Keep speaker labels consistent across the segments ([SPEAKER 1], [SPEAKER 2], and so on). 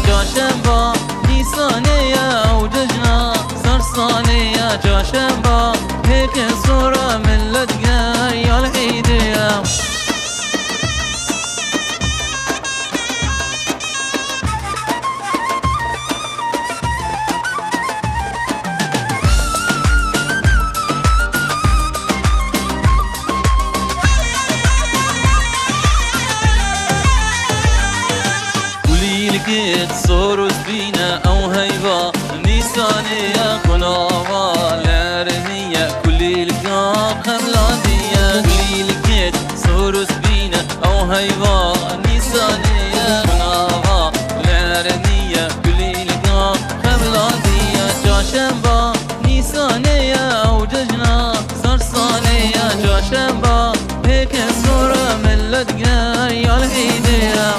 [SPEAKER 1] جاشنبا نیسانیه و ججنا سرسانیه جاشنبا هيك صورة من لدقا يا العيدية لقيت صور سبينة أو هيبة نيسانية كناوة لارنية كل لقا خملانية كل لقيت صور سبينة أو هيبة نيسانية كناوة لارنية كل لقا خملانية جاشنبا نيسانية أو ججنا سرسانية جاشنبا هيك صورة من لدقا يا العيدية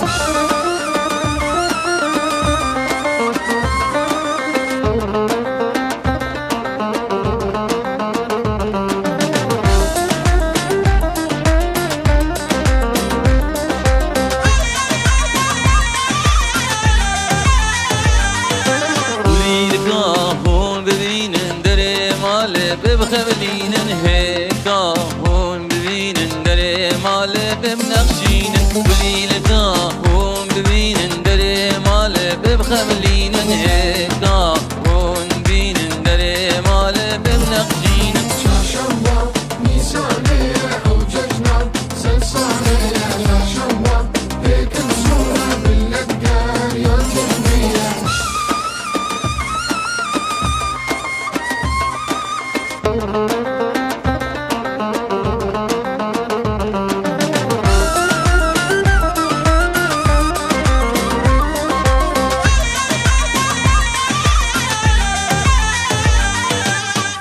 [SPEAKER 1] بخبلين هيكا هون ببين دري مال بمنقشين وليلتا هون ببين دري مال بخبلين هيكا هون ببين دري مال بمنقشين
[SPEAKER 2] جاشنبا نيسانية أو ججنا سلسانية جاشنبا هيك الصورة باللدقا يا الجنبية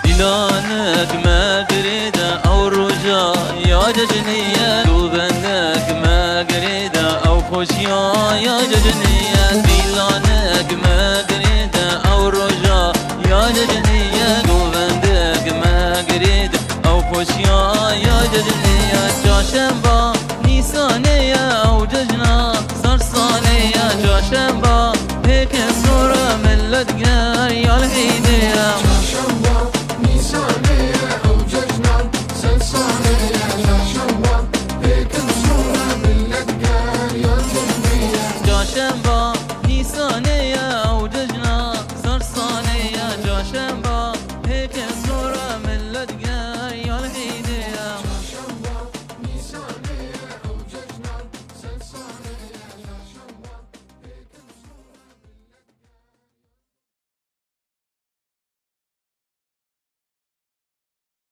[SPEAKER 1] دلانك ما قريدة أو رجا يا ججنية قلبك ما قريدة أو خشيا يا ججنية